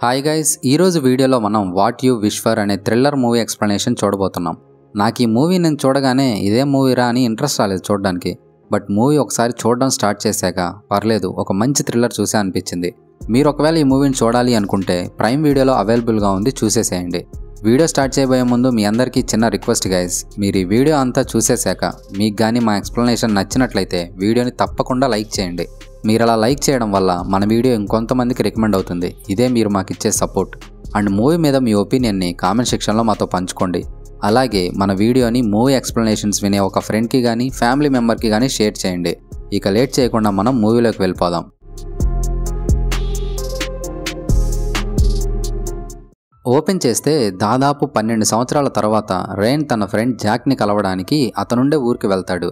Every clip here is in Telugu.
హాయ్ గైస్, ఈరోజు వీడియోలో మనం వాట్ యూ విష్ ఫర్ అనే థ్రిల్లర్ మూవీ ఎక్స్ప్లెనేషన్ చూడబోతున్నాం. నాకు ఈ మూవీ నేను చూడగానే ఇదే మూవీరా అని ఇంట్రెస్ట్ రాలేదు చూడడానికి. బట్ మూవీ ఒకసారి చూడడం స్టార్ట్ చేశాక పర్లేదు, ఒక మంచి థ్రిల్లర్ చూసే అనిపించింది. మీరు ఒకవేళ ఈ మూవీని చూడాలి అనుకుంటే ప్రైమ్ వీడియోలో అవైలబుల్గా ఉంది, చూసేసేయండి. వీడియో స్టార్ట్ చేయబోయే ముందు మీ అందరికీ చిన్న రిక్వెస్ట్ గైస్, మీరు ఈ వీడియో అంతా చూసేశాక మీకు కానీ మా ఎక్స్ప్లెనేషన్ నచ్చినట్లయితే వీడియోని తప్పకుండా లైక్ చేయండి. మీరు అలా లైక్ చేయడం వల్ల మన వీడియో ఇంకొంతమందికి రికమెండ్ అవుతుంది. ఇదే మీరు మాకు ఇచ్చే సపోర్ట్. అండ్ మూవీ మీద మీ ఒపీనియన్ని కామెంట్ సెక్షన్లో మాతో పంచుకోండి. అలాగే మన వీడియోని మూవీ ఎక్స్ప్లెనేషన్స్ వినే ఒక ఫ్రెండ్కి కానీ ఫ్యామిలీ మెంబర్కి కానీ షేర్ చేయండి. ఇక లేట్ చేయకుండా మనం మూవీలోకి వెళ్ళిపోదాం. ఓపెన్ చేస్తే దాదాపు 12 సంవత్సరాల తర్వాత రేన్ తన ఫ్రెండ్ జాక్ని కలవడానికి అతనుండే ఊరికి వెళ్తాడు.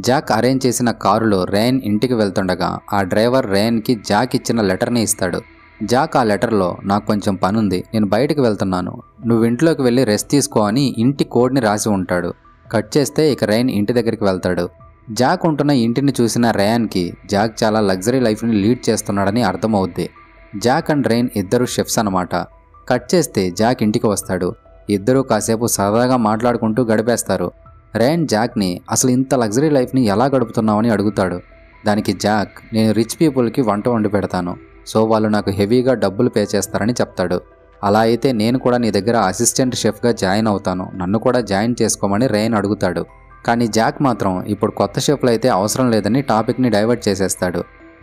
జాక్ అరేంజ్ చేసిన కారులో రేన్ ఇంటికి వెళ్తుండగా ఆ డ్రైవర్ రేన్కి జాక్ ఇచ్చిన లెటర్ని ఇస్తాడు. జాక్ ఆ లెటర్లో నాకు కొంచెం పనుంది, నేను బయటకు వెళ్తున్నాను, నువ్వు ఇంట్లోకి వెళ్ళి రెస్ట్ తీసుకో అని ఇంటి కోడ్ని రాసి ఉంటాడు. కట్ చేస్తే ఇక రేన్ ఇంటి దగ్గరికి వెళ్తాడు. జాక్ ఉంటున్న ఇంటిని చూసిన రేన్కి జాక్ చాలా లగ్జరీ లైఫ్ని లీడ్ చేస్తున్నాడని అర్థమవుద్ది. జాక్ అండ్ రేన్ ఇద్దరు షెఫ్స్ అన్నమాట. కట్ చేస్తే జాక్ ఇంటికి వస్తాడు. ఇద్దరూ కాసేపు సరదాగా మాట్లాడుకుంటూ గడిపేస్తారు. రేన్ జాక్ని అసలు ఇంత లగ్జరీ లైఫ్ని ఎలా గడుపుతున్నావని అడుగుతాడు. దానికి జాక్, నేను రిచ్ పీపుల్కి వంట వండి పెడతాను, సో వాళ్ళు నాకు హెవీగా డబ్బులు పే చేస్తారని చెప్తాడు. అలా అయితే నేను కూడా నీ దగ్గర అసిస్టెంట్ షెఫ్గా జాయిన్ అవుతాను, నన్ను కూడా జాయిన్ చేసుకోమని రేన్ అడుగుతాడు. కానీ జాక్ మాత్రం ఇప్పుడు కొత్త షెఫ్లు అయితే అవసరం లేదని టాపిక్ని డైవర్ట్ చేసేస్తాడు.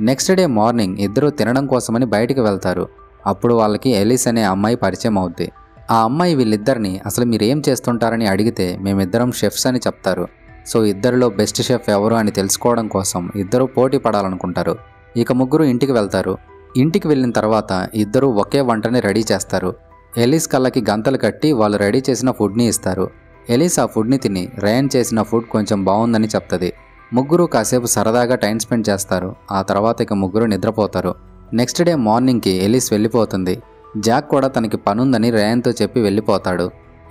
నెక్స్ట్ డే మార్నింగ్ ఇద్దరూ తినడం కోసమని బయటికి వెళ్తారు. అప్పుడు వాళ్ళకి ఎలిస్ అనే అమ్మాయి పరిచయం అవుద్ది. ఆ అమ్మాయి వీళ్ళిద్దరిని అసలు మీరేం చేస్తుంటారని అడిగితే మేమిద్దరం షెఫ్స్ అని చెప్తారు. సో ఇద్దరిలో బెస్ట్ షెఫ్ ఎవరు అని తెలుసుకోవడం కోసం ఇద్దరు పోటీ పడాలనుకుంటారు. ఇక ముగ్గురు ఇంటికి వెళ్తారు. ఇంటికి వెళ్ళిన తర్వాత ఇద్దరు ఒకే వంటని రెడీ చేస్తారు. ఎలిస్ కళ్ళకి గంతలు కట్టి వాళ్ళు రెడీ చేసిన ఫుడ్ని ఇస్తారు. ఎలిస్ ఆ ఫుడ్ని తిని రేన్ చేసిన ఫుడ్ కొంచెం బాగుందని చెప్తుంది. ముగ్గురు కాసేపు సరదాగా టైం స్పెండ్ చేస్తారు. ఆ తర్వాత ఇక ముగ్గురు నిద్రపోతారు. నెక్స్ట్ డే మార్నింగ్కి ఎలిస్ వెళ్ళిపోతుంది. జాక్ కూడా తనకి పనుందని రేన్తో చెప్పి వెళ్ళిపోతాడు.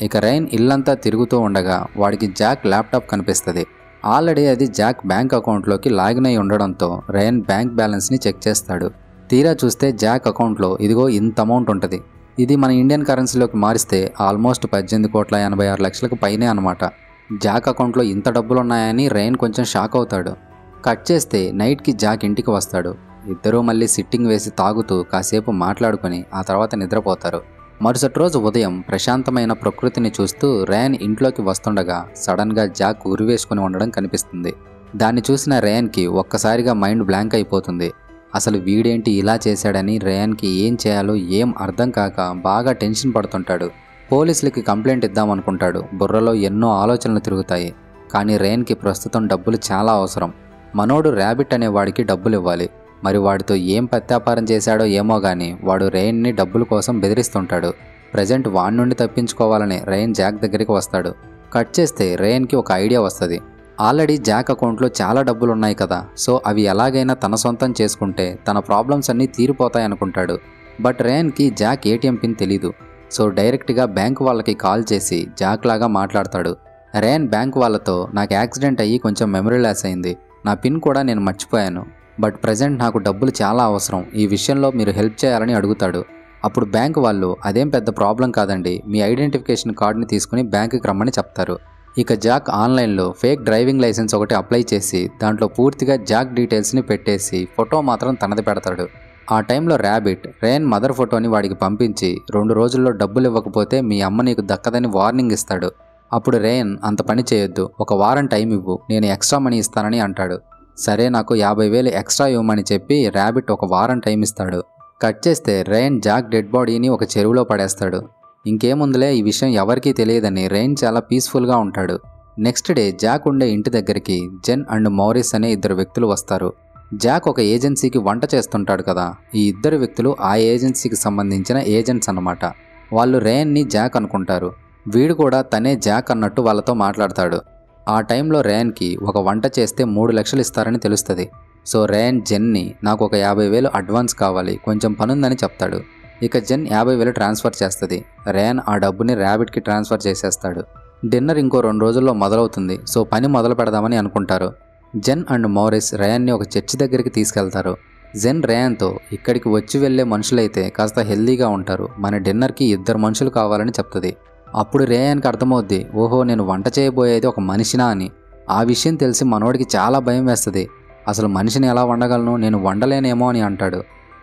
ఇక రేన్ ఇల్లంతా తిరుగుతూ ఉండగా వాడికి జాక్ ల్యాప్టాప్ కనిపిస్తుంది. ఆల్రెడీ అది జాక్ బ్యాంక్ అకౌంట్లోకి లాగిన్ అయి ఉండడంతో రేన్ బ్యాంక్ బ్యాలెన్స్ని చెక్ చేస్తాడు. తీరా చూస్తే జాక్ అకౌంట్లో ఇదిగో ఇంత అమౌంట్ ఉంటుంది. ఇది మన ఇండియన్ కరెన్సీలోకి మారిస్తే ఆల్మోస్ట్ 18,86,00,000కు పైనే అనమాట. జాక్ అకౌంట్లో ఇంత డబ్బులు ఉన్నాయని రేన్ కొంచెం షాక్ అవుతాడు. కట్ చేస్తే నైట్కి జాక్ ఇంటికి వస్తాడు. ఇద్దరూ మళ్ళీ సిట్టింగ్ వేసి తాగుతూ కాసేపు మాట్లాడుకొని ఆ తర్వాత నిద్రపోతారు. మరుసటి రోజు ఉదయం ప్రశాంతమైన ప్రకృతిని చూస్తూ రేన్ ఇంట్లోకి వస్తుండగా సడన్గా జాక్ ఉరివేసుకుని ఉండడం కనిపిస్తుంది. దాన్ని చూసిన రేన్కి ఒక్కసారిగా మైండ్ బ్లాంక్ అయిపోతుంది. అసలు వీడేంటి ఇలా చేశాడని రేన్కి ఏం చేయాలో ఏం అర్థం కాక బాగా టెన్షన్ పడుతుంటాడు. పోలీసులకి కంప్లైంట్ ఇద్దామనుకుంటాడు. బుర్రలో ఎన్నో ఆలోచనలు తిరుగుతాయి. కానీ రేన్కి ప్రస్తుతం డబ్బులు చాలా అవసరం. మనోడు ర్యాబిట్ అనే వాడికి డబ్బులు ఇవ్వాలి. మరి వాడితో ఏం ప్రత్యాపారం చేశాడో ఏమో గానీ వాడు రేన్ని డబ్బుల కోసం బెదిరిస్తుంటాడు. ప్రజెంట్ వాడి నుండి తప్పించుకోవాలని రేన్ జాక్ దగ్గరికి వస్తాడు. కట్ చేస్తే రేన్కి ఒక ఐడియా వస్తుంది. ఆల్రెడీ జాక్ అకౌంట్లో చాలా డబ్బులు ఉన్నాయి కదా, సో అవి ఎలాగైనా తన సొంతం చేసుకుంటే తన ప్రాబ్లమ్స్ అన్నీ తీరిపోతాయనుకుంటాడు. బట్ రేన్కి జాక్ ఏటీఎం పిన్ తెలీదు. సో డైరెక్ట్గా బ్యాంక్ వాళ్ళకి కాల్ చేసి జాక్ లాగా మాట్లాడతాడు. రేన్ బ్యాంక్ వాళ్ళతో, నాకు యాక్సిడెంట్ అయ్యి కొంచెం మెమరీ లాస్ అయింది, నా పిన్ కూడా నేను మర్చిపోయాను, బట్ ప్రజెంట్ నాకు డబ్బులు చాలా అవసరం, ఈ విషయంలో మీరు హెల్ప్ చేయాలని అడుగుతాడు. అప్పుడు బ్యాంక్ వాళ్ళు, అదేం పెద్ద ప్రాబ్లం కాదండి, మీ ఐడెంటిఫికేషన్ కార్డుని తీసుకుని బ్యాంకుకి రమ్మని చెప్తారు. ఇక జాక్ ఆన్లైన్లో ఫేక్ డ్రైవింగ్ లైసెన్స్ ఒకటి అప్లై చేసి దాంట్లో పూర్తిగా జాక్ డీటెయిల్స్ని పెట్టేసి ఫోటో మాత్రం తనది పెడతాడు. ఆ టైంలో ర్యాబిట్ రేన్ మదర్ ఫోటోని వాడికి పంపించి 2 రోజుల్లో డబ్బులు ఇవ్వకపోతే మీ అమ్మ నీకు దక్కదని వార్నింగ్ ఇస్తాడు. అప్పుడు రేన్, అంత పని చేయొద్దు, 1 వారం టైం ఇవ్వు, నేను ఎక్స్ట్రా మనీ ఇస్తానని అంటాడు. సరే, నాకు 50,000 ఎక్స్ట్రా ఇవ్వమని చెప్పి ర్యాబిట్ 1 వారం టైం ఇస్తాడు. కట్ చేస్తే రేన్ జాక్ డెడ్ బాడీని ఒక చెరువులో పడేస్తాడు. ఇంకేముందులే, ఈ విషయం ఎవరికీ తెలియదని రేన్ చాలా పీస్ఫుల్గా ఉంటాడు. నెక్స్ట్ డే జాక్ ఉండే ఇంటి దగ్గరికి జెన్ అండ్ మౌరిస్ అనే ఇద్దరు వ్యక్తులు వస్తారు. జాక్ ఒక ఏజెన్సీకి వంట చేస్తుంటాడు కదా, ఈ ఇద్దరు వ్యక్తులు ఆ ఏజెన్సీకి సంబంధించిన ఏజెంట్స్ అన్నమాట. వాళ్ళు రేన్ని జాక్ అనుకుంటారు. వీడు కూడా తనే జాక్ అన్నట్టు వాళ్ళతో మాట్లాడతాడు. ఆ టైంలో రేన్కి ఒక వంట చేస్తే 3 లక్షలు ఇస్తారని తెలుస్తుంది. సో రేన్ జెన్ని, నాకు ఒక 50,000 అడ్వాన్స్ కావాలి, కొంచెం పనుందని చెప్తాడు. ఇక జెన్ 50,000 ట్రాన్స్ఫర్ చేస్తుంది. రేన్ ఆ డబ్బుని ర్యాబిట్కి ట్రాన్స్ఫర్ చేసేస్తాడు. డిన్నర్ ఇంకో 2 రోజుల్లో మొదలవుతుంది. సో పని మొదలు పెడదామని అనుకుంటారు. జెన్ అండ్ మౌరిస్ రేన్ని ఒక చర్చి దగ్గరికి తీసుకెళ్తారు. జెన్ రేయాన్తో ఇక్కడికి వచ్చి వెళ్లే మనుషులైతే కాస్త హెల్దీగా ఉంటారు, మన డిన్నర్కి 2 మనుషులు కావాలని చెప్తుంది. అప్పుడు రేయాన్కి అర్థమవుద్ది, ఓహో నేను వంట చేయబోయేది ఒక మనిషినా అని. ఆ విషయం తెలిసి మనోడికి చాలా భయం వేస్తుంది. అసలు మనిషిని ఎలా వండగలను, నేను వండలేనేమో అని అంటాడు.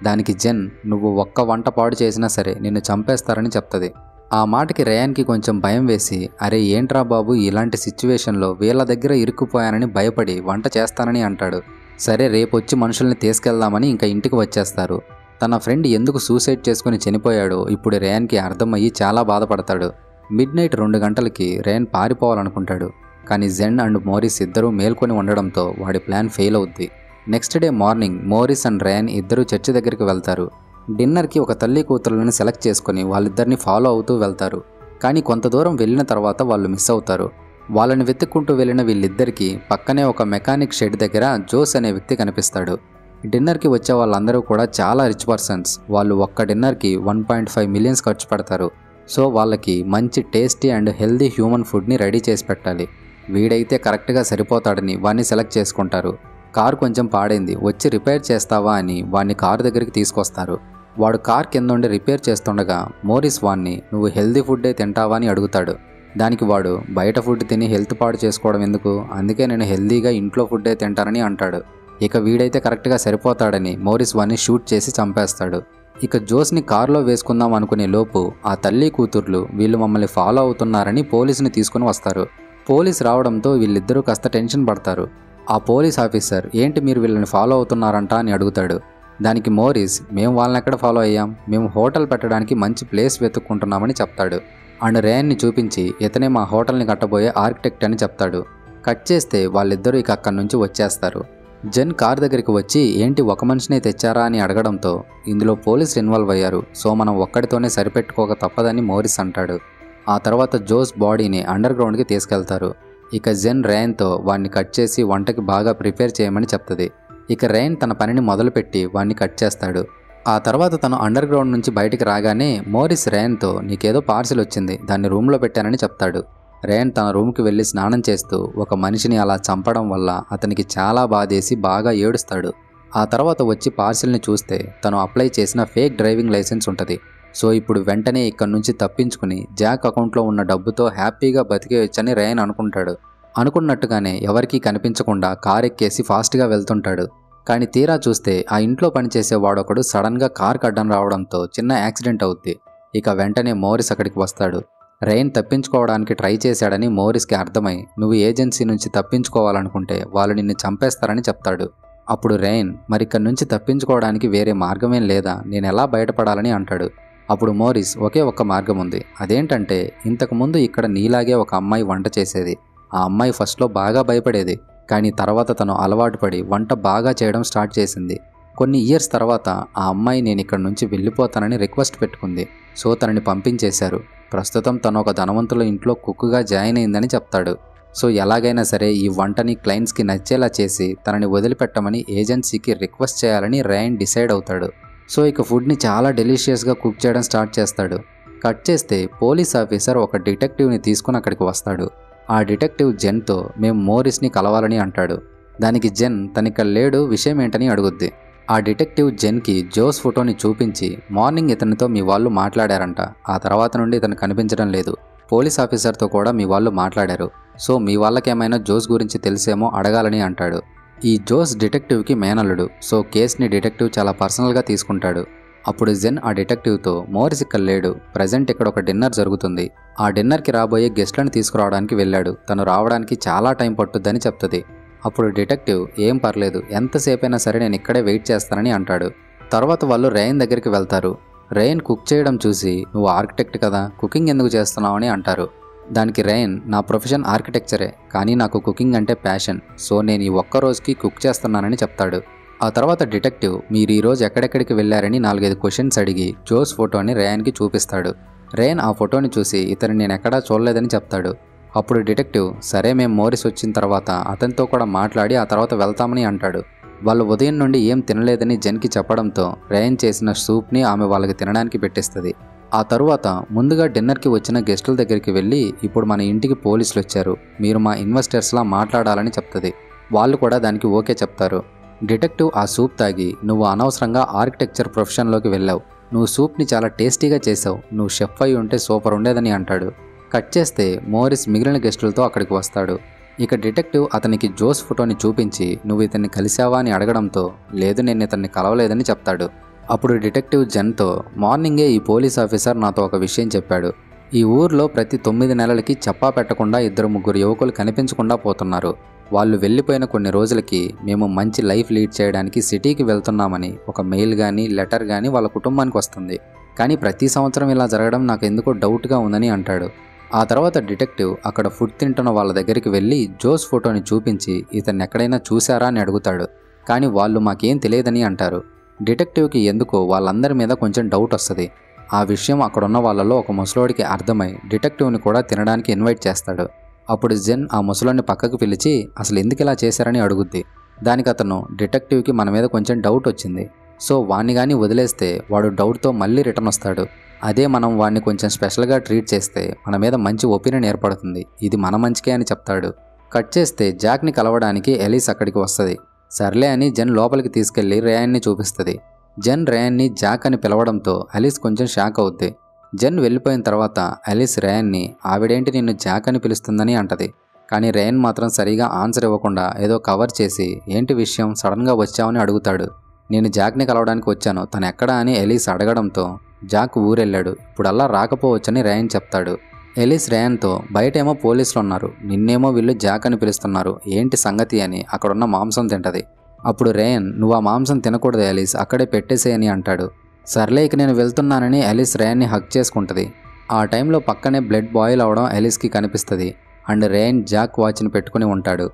దానికి జెన్, నువ్వు ఒక్క వంట పాడు చేసినా సరే నిన్ను చంపేస్తారని చెప్తుంది. ఆ మాటకి రేయాన్కి కొంచెం భయం వేసి, అరే ఏంట్రా బాబు ఇలాంటి సిచ్యువేషన్లో వీళ్ళ దగ్గర ఇరుక్కుపోయానని భయపడి వంట చేస్తానని అంటాడు. సరే రేపొచ్చి మనుషుల్ని తీసుకెళ్దామని ఇంకా ఇంటికి వచ్చేస్తారు. తన ఫ్రెండ్ ఎందుకు సూసైడ్ చేసుకుని చనిపోయాడో ఇప్పుడు రేయాన్కి అర్థమయ్యి చాలా బాధపడతాడు. మిడ్నైట్ 2 గంటలకి రేయాన్ పారిపోవాలనుకుంటాడు. కానీ జెన్ అండ్ మోరిస్ ఇద్దరూ మేల్కొని ఉండడంతో వాడి ప్లాన్ ఫెయిల్ అవుద్ది. Next day morning Morris and rayon ఇద్దరూ చర్చి దగ్గరికి వెళ్తారు. డిన్నర్కి ఒక తల్లి కూతురులను సెలెక్ట్ చేసుకుని వాళ్ళిద్దరిని ఫాలో అవుతూ వెళ్తారు. కానీ కొంత దూరం వెళ్ళిన తర్వాత వాళ్ళు మిస్ అవుతారు. వాళ్ళని వెతుక్కుంటూ వెళ్ళిన వీళ్ళిద్దరికీ పక్కనే ఒక మెకానిక్ షెడ్ దగ్గర జోస్ అనే వ్యక్తి కనిపిస్తాడు. డిన్నర్కి వచ్చే వాళ్ళందరూ కూడా చాలా రిచ్ పర్సన్స్. వాళ్ళు ఒక్క డిన్నర్కి 1.5 మిలియన్స్ ఖర్చు పెడతారు. సో వాళ్ళకి మంచి టేస్టీ అండ్ హెల్దీ హ్యూమన్ ఫుడ్ని రెడీ చేసి పెట్టాలి. వీడైతే కరెక్ట్గా సరిపోతాడని వాడిని సెలెక్ట్ చేసుకుంటారు. కార్ కొంచెం పాడైంది, వచ్చి రిపేర్ చేస్తావా అని వాడిని కారు దగ్గరికి తీసుకొస్తారు. వాడు కార్ కింద ఉండి రిపేర్ చేస్తుండగా మోరిస్ వాడిని, నువ్వు హెల్దీ ఫుడ్డే తింటావా అని అడుగుతాడు. దానికి వాడు, బయట ఫుడ్ తిని హెల్త్ పాడు చేసుకోవడం ఎందుకు, అందుకే నేను హెల్దీగా ఇంట్లో ఫుడ్డే తింటానని అంటాడు. ఇక వీడైతే కరెక్ట్గా సరిపోతాడని మోరిస్ వాడిని షూట్ చేసి చంపేస్తాడు. ఇక జోస్ని కారులో వేసుకుందాం అనుకునే లోపు ఆ తల్లి కూతుర్లు వీళ్ళు మమ్మల్ని ఫాలో అవుతున్నారని పోలీసుని తీసుకుని వస్తారు. పోలీస్ రావడంతో వీళ్ళిద్దరూ కాస్త టెన్షన్ పడతారు. ఆ పోలీస్ ఆఫీసర్, ఏంటి మీరు వీళ్ళని ఫాలో అవుతున్నారంట అని అడుగుతాడు. దానికి మోరిస్, మేము వాళ్ళని ఎక్కడ ఫాలో అయ్యాం, మేము హోటల్ పెట్టడానికి మంచి ప్లేస్ వెతుక్కుంటున్నామని చెప్తాడు. అండ్ రేయాన్ని చూపించి ఇతనే మా హోటల్ని కట్టబోయే ఆర్కిటెక్ట్ అని చెప్తాడు. కట్ చేస్తే వాళ్ళిద్దరూ ఇక అక్కడి నుంచి వచ్చేస్తారు. జెన్ కార్ దగ్గరికి వచ్చి, ఏంటి ఒక మనిషినే తెచ్చారా అని అడగడంతో, ఇందులో పోలీసులు ఇన్వాల్వ్ అయ్యారు, సో మనం ఒక్కడితోనే సరిపెట్టుకోక తప్పదని మోరిస్ అంటాడు. ఆ తర్వాత జోస్ బాడీని అండర్ గ్రౌండ్కి తీసుకెళ్తారు. ఇక జెన్ రేయాన్తో వాడిని కట్ చేసి వంటకి బాగా ప్రిపేర్ చేయమని చెప్తుంది. ఇక రేయాన్ తన పనిని మొదలుపెట్టి వాడిని కట్ చేస్తాడు. ఆ తర్వాత తను అండర్ గ్రౌండ్ నుంచి బయటికి రాగానే మోరిస్ రేయాన్తో, నీకేదో పార్సిల్ వచ్చింది, దాన్ని రూమ్లో పెట్టానని చెప్తాడు. రేయాన్ తన రూమ్కి వెళ్ళి స్నానం చేస్తూ ఒక మనిషిని అలా చంపడం వల్ల అతనికి చాలా బాధేసి బాగా ఏడుస్తాడు. ఆ తర్వాత వచ్చి పార్సిల్ని చూస్తే తను అప్లై చేసిన ఫేక్ డ్రైవింగ్ లైసెన్స్ ఉంటుంది. సో ఇప్పుడు వెంటనే ఇక్కడి నుంచి తప్పించుకుని జాక్ అకౌంట్లో ఉన్న డబ్బుతో హ్యాపీగా బతికేయొచ్చని రేయాన్ అనుకుంటాడు. అనుకున్నట్టుగానే ఎవరికీ కనిపించకుండా కార్ ఎక్కేసి ఫాస్ట్గా వెళ్తుంటాడు. కానీ తీరా చూస్తే ఆ ఇంట్లో పనిచేసే వాడొకడు సడన్గా కార్ అడ్డం రావడంతో చిన్న యాక్సిడెంట్ అవుద్ది. ఇక వెంటనే మోరిస్ అక్కడికి వస్తాడు. రేయాన్ తప్పించుకోవడానికి ట్రై చేశాడని మోరిస్కి అర్థమై, నువ్వు ఏజెన్సీ నుంచి తప్పించుకోవాలనుకుంటే వాళ్ళు నిన్ను చంపేస్తారని చెప్తాడు. అప్పుడు రేయాన్, మరిక్కడి నుంచి తప్పించుకోవడానికి వేరే మార్గమేం లేదా, నేను ఎలా బయటపడాలని అంటాడు. అప్పుడు మోరిస్, ఒకే ఒక్క మార్గం ఉంది, అదేంటంటే ఇంతకుముందు ఇక్కడ నీలాగే ఒక అమ్మాయి వంట చేసేది. ఆ అమ్మాయి ఫస్ట్లో బాగా భయపడేది, కానీ తర్వాత తను అలవాటు పడి వంట బాగా చేయడం స్టార్ట్ చేసింది. కొన్ని ఇయర్స్ తర్వాత ఆ అమ్మాయి నేను ఇక్కడ నుంచి వెళ్ళిపోతానని రిక్వెస్ట్ పెట్టుకుంది. సో తనని పంపించేశారు. ప్రస్తుతం తను ఒక ధనవంతుల ఇంట్లో కుక్కుగా జాయిన్ అయిందని చెప్తాడు. సో ఎలాగైనా సరే ఈ వంటని క్లయింట్స్కి నచ్చేలా చేసి తనని వదిలిపెట్టమని ఏజెన్సీకి రిక్వెస్ట్ చేయాలని రేయాన్ డిసైడ్ అవుతాడు. సో ఇక ఫుడ్ని చాలా డెలిషియస్గా కుక్ చేయడం స్టార్ట్ చేస్తాడు. కట్ చేస్తే పోలీస్ ఆఫీసర్ ఒక డిటెక్టివ్ని తీసుకుని అక్కడికి వస్తాడు. ఆ డిటెక్టివ్ జెన్తో, మేము మోరిస్ని కలవాలని అంటాడు. దానికి జెన్, తనిక్కడ లేడు, విషయం ఏంటని అడుగుద్ది. ఆ డిటెక్టివ్ జెన్కి జోస్ ఫోటోని చూపించి, మార్నింగ్ ఇతనితో మీ వాళ్ళు మాట్లాడారంట, ఆ తర్వాత నుండి ఇతను కనిపించడం లేదు, పోలీస్ ఆఫీసర్తో కూడా మీ వాళ్ళు మాట్లాడారు, సో మీ వాళ్ళకేమైనా జోస్ గురించి తెలిసేమో అడగాలని అంటాడు. ఈ జోస్ డిటెక్టివ్కి మేనల్లుడు, సో కేసుని డిటెక్టివ్ చాలా పర్సనల్గా తీసుకుంటాడు. అప్పుడు జెన్ ఆ డిటెక్టివ్తో, మోరిస్ ఇక్కడ లేడు, ప్రజెంట్ ఇక్కడ ఒక డిన్నర్ జరుగుతుంది, ఆ డిన్నర్కి రాబోయే గెస్ట్లను తీసుకురావడానికి వెళ్ళాడు, తను రావడానికి చాలా టైం పట్టుద్దని చెప్తుంది. అప్పుడు డిటెక్టివ్, ఏం పర్లేదు, ఎంతసేపైనా సరే నేను ఇక్కడే వెయిట్ చేస్తానని అంటాడు. తర్వాత వాళ్ళు రేయాన్ దగ్గరికి వెళ్తారు. రేయాన్ కుక్ చేయడం చూసి, నువ్వు ఆర్కిటెక్ట్ కదా, కుకింగ్ ఎందుకు చేస్తున్నావు అని అంటారు. దానికి రేయాన్, నా ప్రొఫెషన్ ఆర్కిటెక్చరే, కానీ నాకు కుకింగ్ అంటే ప్యాషన్, సో నేను ఈ ఒక్క రోజుకి కుక్ చేస్తున్నానని చెప్తాడు. ఆ తర్వాత డిటెక్టివ్, మీరు ఈరోజు ఎక్కడెక్కడికి వెళ్ళారని 4-5 క్వశ్చన్స్ అడిగి జోస్ ఫోటోని రేయాన్కి చూపిస్తాడు. రేయాన్ ఆ ఫోటోని చూసి, ఇతను నేను ఎక్కడా చూడలేదని చెప్తాడు. అప్పుడు డిటెక్టివ్, సరే మేము మోరిస్ వచ్చిన తర్వాత అతనితో కూడా మాట్లాడి ఆ తర్వాత వెళ్తామని అంటాడు. వాళ్ళు ఉదయం నుండి ఏం తినలేదని జెన్కి చెప్పడంతో రేయాన్ చేసిన సూప్ని ఆమె వాళ్ళకి తినడానికి పెట్టిస్తుంది. ఆ తరువాత ముందుగా డిన్నర్కి వచ్చిన గెస్టుల దగ్గరికి వెళ్ళి, ఇప్పుడు మన ఇంటికి పోలీసులు వచ్చారు, మీరు మా ఇన్వెస్టర్స్లా మాట్లాడాలని చెప్తుంది. వాళ్ళు కూడా దానికి ఓకే చెప్తారు. డిటెక్టివ్ ఆ సూప్ తాగి, నువ్వు అనవసరంగా ఆర్కిటెక్చర్ ప్రొఫెషన్లోకి వెళ్ళావు, నువ్వు సూప్ని చాలా టేస్టీగా చేసావు, నువ్వు షెఫ్ అయి ఉంటే సూపర్ ఉండేదని అంటాడు. కట్ చేస్తే మోరిస్ మిగిలిన గెస్టులతో అక్కడికి వస్తాడు. ఇక డిటెక్టివ్ అతనికి జోస్ ఫోటోని చూపించి నువ్వు ఇతన్ని కలిసావా అని అడగడంతో లేదు నేను ఇతన్ని కలవలేదని చెప్తాడు. అప్పుడు డిటెక్టివ్ జెన్తో మార్నింగే ఈ పోలీస్ ఆఫీసర్ నాతో ఒక విషయం చెప్పాడు. ఈ ఊర్లో ప్రతి 9 నెలలకి చెప్పా పెట్టకుండా 2-3 యువకులు కనిపించకుండా పోతున్నారు. వాళ్ళు వెళ్ళిపోయిన కొన్ని రోజులకి మేము మంచి లైఫ్ లీడ్ చేయడానికి సిటీకి వెళ్తున్నామని ఒక మెయిల్ కానీ లెటర్ కానీ వాళ్ళ కుటుంబానికి వస్తుంది. కానీ ప్రతి సంవత్సరం ఇలా జరగడం నాకు ఎందుకో డౌట్గా ఉందని అంటాడు. ఆ తర్వాత డిటెక్టివ్ అక్కడ ఫుడ్ తింటున్న వాళ్ళ దగ్గరికి వెళ్ళి జోస్ ఫోటోని చూపించి ఇతన్ని ఎక్కడైనా చూశారా అని అడుగుతాడు. కానీ వాళ్ళు మాకేం తెలియదని అంటారు. డిటెక్టివ్కి ఎందుకో వాళ్ళందరి మీద కొంచెం డౌట్ వస్తుంది. ఆ విషయం అక్కడున్న వాళ్ళలో ఒక ముసలోడికి అర్థమై డిటెక్టివ్ని కూడా తినడానికి ఇన్వైట్ చేస్తాడు. అప్పుడు జెన్ ఆ ముసలోడిని పక్కకు పిలిచి అసలు ఎందుకు ఇలా చేశారని అడుగుద్ది. దానికి అతను డిటెక్టివ్కి మన మీద కొంచెం డౌట్ వచ్చింది, సో వాణ్ణి కానీ వదిలేస్తే వాడు డౌట్తో మళ్ళీ రిటర్న్ వస్తాడు. అదే మనం వాడిని కొంచెం స్పెషల్గా ట్రీట్ చేస్తే మన మీద మంచి ఒపీనియన్ ఏర్పడుతుంది, ఇది మన మంచికే అని చెప్తాడు. కట్ చేస్తే జాక్ని కలవడానికి ఎలిస్ అక్కడికి వస్తుంది. సర్లే అని జెన్ లోపలికి తీసుకెళ్లి రేయాన్ని చూపిస్తుంది. జెన్ రేయాన్ని జాక్ అని పిలవడంతో అలిస్ కొంచెం షాక్ అవుద్ది. జెన్ వెళ్ళిపోయిన తర్వాత అలిస్ రేయాన్ని ఆవిడేంటి నిన్ను జాక్ అని పిలుస్తుందని అంటది. కానీ రేయన్ మాత్రం సరిగా ఆన్సర్ ఇవ్వకుండా ఏదో కవర్ చేసి ఏంటి విషయం సడన్గా వచ్చావని అడుగుతాడు. నేను జాక్ని కలవడానికి వచ్చాను, తను ఎక్కడా అని ఎలిస్ అడగడంతో జాక్ ఊరెళ్ళాడు, ఇప్పుడల్లా రాకపోవచ్చని రేయన్ చెప్తాడు. ఎలిస్ రేయన్తో బయటేమో పోలీసులు ఉన్నారు, నిన్నేమో వీళ్ళు జాక్ అని పిలుస్తున్నారు, ఏంటి సంగతి అని అక్కడున్న మాంసం తింటది. అప్పుడు రేయన్ నువ్వు ఆ మాంసం తినకూడదు ఎలిస్, అక్కడే పెట్టేసేయని అంటాడు. సర్లే ఇక నేను వెళ్తున్నానని ఎలిస్ రేయన్ని హగ్ చేసుకుంటుంది. ఆ టైంలో పక్కనే బ్లడ్ బాయిల్ అవడం ఎలిస్కి కనిపిస్తుంది. అండ్ రేయన్ జాక్ వాచ్ని పెట్టుకుని ఉంటాడు.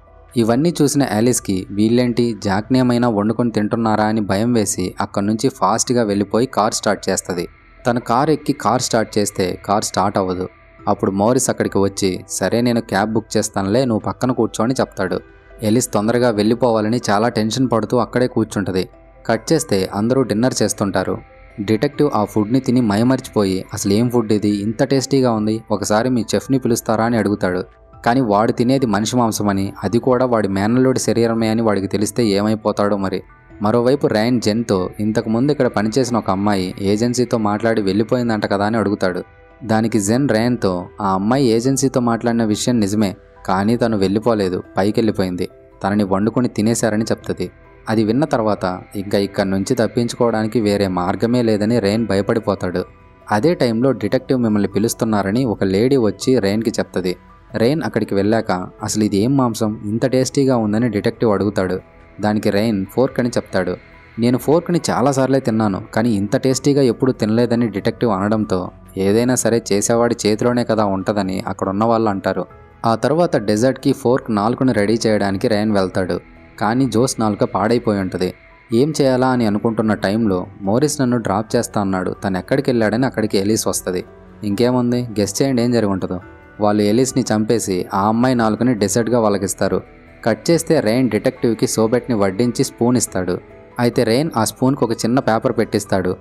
ఇవన్నీ చూసిన యాలిస్కి వీళ్ళేంటి జాక్ని ఏమైనా వండుకొని తింటున్నారా అని భయం వేసి అక్కడి నుంచి ఫాస్ట్గా వెళ్ళిపోయి కార్ స్టార్ట్ చేస్తుంది. తన కార్ ఎక్కి కార్ స్టార్ట్ చేస్తే కార్ స్టార్ట్ అవ్వదు. అప్పుడు మోరిస్ అక్కడికి వచ్చి సరే నేను క్యాబ్ బుక్ చేస్తానులే, నువ్వు పక్కన కూర్చోని చెప్తాడు. ఎలిస్ తొందరగా వెళ్ళిపోవాలని చాలా టెన్షన్ పడుతూ అక్కడే కూర్చుంటుంది. కట్ చేస్తే అందరూ డిన్నర్ చేస్తుంటారు. డిటెక్టివ్ ఆ ఫుడ్ని తిని మైమర్చిపోయి అసలు ఏం ఫుడ్ ఇది, ఇంత టేస్టీగా ఉంది, ఒకసారి మీ చెఫ్ని పిలుస్తారా అని అడుగుతాడు. కానీ వాడు తినేది మనిషి మాంసమని, అది కూడా వాడి మేనల్లుడి శరీరమే అని వాడికి తెలిస్తే ఏమైపోతాడో మరి. మరోవైపు రేయన్ జెన్తో ఇంతకుముందు ఇక్కడ పనిచేసిన ఒక అమ్మాయి ఏజెన్సీతో మాట్లాడి వెళ్ళిపోయిందంట కదా అని అడుగుతాడు. దానికి జెన్ రేయన్తో ఆ అమ్మాయి ఏజెన్సీతో మాట్లాడిన విషయం నిజమే, కానీ తను వెళ్ళిపోలేదు, పైకి వెళ్ళిపోయింది, తనని వండుకొని తినేశారని చెప్తుంది. అది విన్న తర్వాత ఇంకా ఇక్కడి నుంచి తప్పించుకోవడానికి వేరే మార్గమే లేదని రేయన్ భయపడిపోతాడు. అదే టైంలో డిటెక్టివ్ మిమ్మల్ని పిలుస్తున్నారని ఒక లేడీ వచ్చి రేయన్కి చెప్తుంది. రేయన్ అక్కడికి వెళ్ళాక అసలు ఇది ఏం మాంసం ఇంత టేస్టీగా ఉందని డిటెక్టివ్ అడుగుతాడు. దానికి రేయన్ ఫోర్క్ అని చెప్తాడు. నేను ఫోర్క్ని చాలాసార్లే తిన్నాను, కానీ ఇంత టేస్టీగా ఎప్పుడూ తినలేదని డిటెక్టివ్ అనడంతో ఏదైనా సరే చేసేవాడి చేతిలోనే కదా ఉంటుందని అక్కడున్న వాళ్ళు అంటారు. ఆ తర్వాత డెజర్ట్కి ఫోర్క్ నాలుకను రెడీ చేయడానికి రేయన్ వెళ్తాడు. కానీ జోస్ నాలుక పాడైపోయి ఉంటుంది. ఏం చేయాలా అని అనుకుంటున్న టైంలో మోరిస్ నన్ను డ్రాప్ చేస్తా అన్నాడు, తను ఎక్కడికి వెళ్ళాడని అక్కడికి ఎలిస్ వస్తుంది. ఇంకేముంది, గెస్ చేయండి ఏం జరిగి ఉంటుందో. వాళ్ళు ఎలిస్ని చంపేసి ఆ అమ్మాయి నాలుకని డెజర్ట్గా వాళ్ళకిస్తారు. కట్ చేస్తే రేయన్ డిటెక్టివ్కి సోబెట్ని వడ్డించి స్పూన్ ఇస్తాడు. అయితే రేయన్ ఆ స్పూన్కి ఒక చిన్న పేపర్ పెట్టిస్తాడు.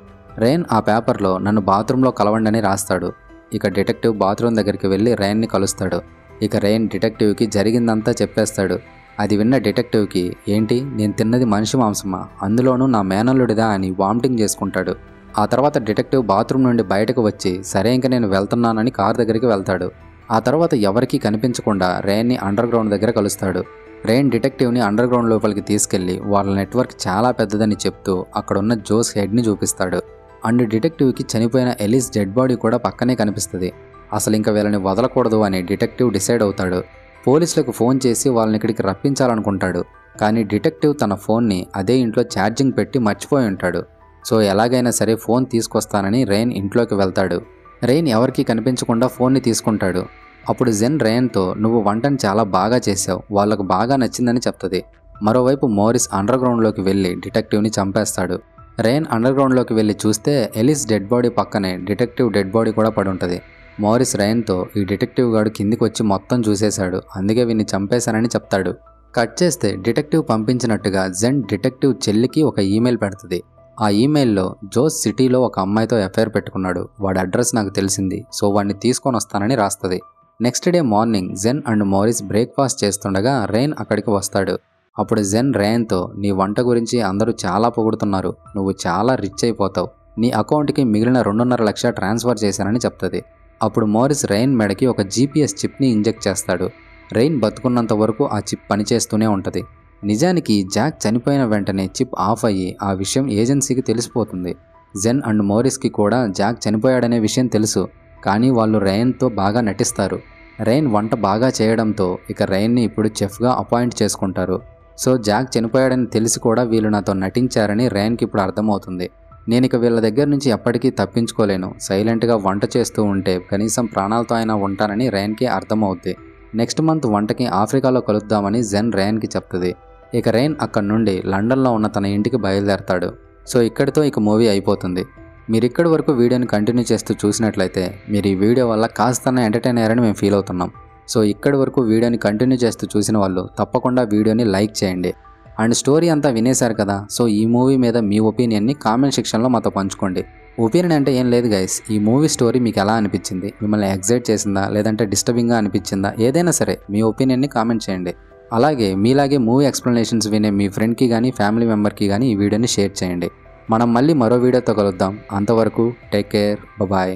రేయన్ ఆ పేపర్లో నన్ను బాత్రూంలో కలవండి అని రాస్తాడు. ఇక డిటెక్టివ్ బాత్రూమ్ దగ్గరికి వెళ్ళి రేయన్ని కలుస్తాడు. ఇక రేయన్ డిటెక్టివ్కి జరిగిందంతా చెప్పేస్తాడు. అది విన్న డిటెక్టివ్కి ఏంటి నేను తిన్నది మనిషి మాంసమా, అందులోనూ నా మేనల్లుడిదా అని వామిటింగ్ చేసుకుంటాడు. ఆ తర్వాత డిటెక్టివ్ బాత్రూమ్ నుండి బయటకు వచ్చి సరే ఇంక నేను వెళ్తున్నానని కార్ దగ్గరికి వెళ్తాడు. ఆ తర్వాత ఎవరికీ కనిపించకుండా రేయన్ని అండర్ గ్రౌండ్ దగ్గర కలుస్తాడు. రేయన్ డిటెక్టివ్ని అండర్ గ్రౌండ్ లోపలికి తీసుకెళ్లి వాళ్ళ నెట్వర్క్ చాలా పెద్దదని చెప్తూ అక్కడున్న జోస్ హెడ్ని చూపిస్తాడు. అండ్ డిటెక్టివ్కి చనిపోయిన ఎలిస్ డెడ్ బాడీ కూడా పక్కనే కనిపిస్తుంది. అసలు ఇంకా వీళ్ళని వదలకూడదు అని డిటెక్టివ్ డిసైడ్ అవుతాడు. పోలీసులకు ఫోన్ చేసి వాళ్ళని ఇక్కడికి రప్పించాలనుకుంటాడు. కానీ డిటెక్టివ్ తన ఫోన్ని అదే ఇంట్లో ఛార్జింగ్ పెట్టి మర్చిపోయి ఉంటాడు. సో ఎలాగైనా సరే ఫోన్ తీసుకొస్తానని రేయన్ ఇంట్లోకి వెళ్తాడు. రేయన్ ఎవరికీ కనిపించకుండా ఫోన్ని తీసుకుంటాడు. అప్పుడు జెన్ రేయన్తో నువ్వు వంటను చాలా బాగా చేసావు, వాళ్లకు బాగా నచ్చిందని చెప్తుంది. మరోవైపు మోరిస్ అండర్ గ్రౌండ్లోకి వెళ్ళి డిటెక్టివ్ని చంపేస్తాడు. రేయన్ అండర్ గ్రౌండ్లోకి వెళ్ళి చూస్తే ఎలిస్ డెడ్ బాడీ పక్కనే డిటెక్టివ్ డెడ్ బాడీ కూడా పడుంటుంది. మోరిస్ రేయన్తో ఈ డిటెక్టివ్ గాడు కిందికి వచ్చి మొత్తం చూసేశాడు, అందుకే వీన్ని చంపేశానని చెప్తాడు. కట్ చేస్తే డిటెక్టివ్ పంపించినట్టుగా జెన్ డిటెక్టివ్ చెల్లికి ఒక ఈమెయిల్ పెడుతుంది. ఆ ఈమెయిల్లో జోస్ సిటీలో ఒక అమ్మాయితో ఎఫ్ఐఆర్ పెట్టుకున్నాడు, వాడి అడ్రస్ నాకు తెలిసింది, సో వాడిని తీసుకొని వస్తానని రాస్తుంది. Next day morning Jen and Morris breakfast చేస్తుండగా రేయన్ అక్కడికి వస్తాడు. అప్పుడు జెన్ రేయన్తో, నీ వంట గురించి అందరూ చాలా పొగుడుతున్నారు, నువ్వు చాలా రిచ్ అయిపోతావు, నీ అకౌంట్కి మిగిలిన 2.5 లక్షలు ట్రాన్స్ఫర్ చేశానని చెప్తుంది. అప్పుడు మోరిస్ రెయిన్ మెడకి ఒక GPS చిప్ని ఇంజెక్ట్ చేస్తాడు. రెయిన్ బతుకున్నంత వరకు ఆ చిప్ పనిచేస్తూనే ఉంటుంది. నిజానికి జాక్ చనిపోయిన వెంటనే చిప్ ఆఫ్ అయ్యి ఆ విషయం ఏజెన్సీకి తెలిసిపోతుంది. జెన్ అండ్ మోరిస్కి కూడా జాక్ చనిపోయాడనే విషయం తెలుసు, కానీ వాళ్ళు రెయిన్తో బాగా నటిస్తారు. రెయిన్ వంట బాగా చేయడంతో ఇక రెయిన్ని ఇప్పుడు చెఫ్గా అపాయింట్ చేసుకుంటారు. సో జాక్ చనిపోయాడని తెలిసి కూడా వీళ్ళు నాతో నటించారని రెయిన్కి ఇప్పుడు అర్థమవుతుంది. నేను ఇక వీళ్ళ దగ్గర నుంచి ఎప్పటికీ తప్పించుకోలేను, సైలెంట్గా వంట చేస్తూ ఉంటే కనీసం ప్రాణాలతో అయినా ఉంటానని రెయిన్కి అర్థమవుద్ది. నెక్స్ట్ మంత్ వంటకి ఆఫ్రికాలో కలుద్దామని జెన్ రెయిన్కి చెప్తుంది. ఇక రెయిన్ అక్కడి నుండి లండన్లో ఉన్న తన ఇంటికి బయలుదేరతాడు. సో ఇక్కడితో ఇక మూవీ అయిపోతుంది. మీరు ఇక్కడి వరకు వీడియోని కంటిన్యూ చేస్తూ చూసినట్లయితే మీరు ఈ వీడియో వల్ల కాస్త ఎంటర్టైన్ అయ్యారని మేము ఫీల్ అవుతున్నాం. సో ఇక్కడి వరకు వీడియోని కంటిన్యూ చేస్తూ చూసిన వాళ్ళు తప్పకుండా వీడియోని లైక్ చేయండి. అండ్ స్టోరీ అంతా వినేశారు కదా, సో ఈ మూవీ మీద మీ ఒపీనియన్ని కామెంట్ సెక్షన్లో మాతో పంచుకోండి. ఒపీనియన్ అంటే ఏం లేదు గైస్, ఈ మూవీ స్టోరీ మీకు ఎలా అనిపించింది, మిమ్మల్ని ఎగ్జైట్ చేసిందా లేదంటే డిస్టర్బింగ్గా అనిపించిందా, ఏదైనా సరే మీ ఒపీనియన్ని కామెంట్ చేయండి. అలాగే మీలాగే మూవీ ఎక్స్ప్లెనేషన్స్ వినే మీ ఫ్రెండ్కి కానీ ఫ్యామిలీ మెంబర్కి కానీ ఈ వీడియోని షేర్ చేయండి. మనం మళ్ళీ మరో వీడియోతో కలుద్దాం. అంతవరకు టేక్ కేర్, బాయ్.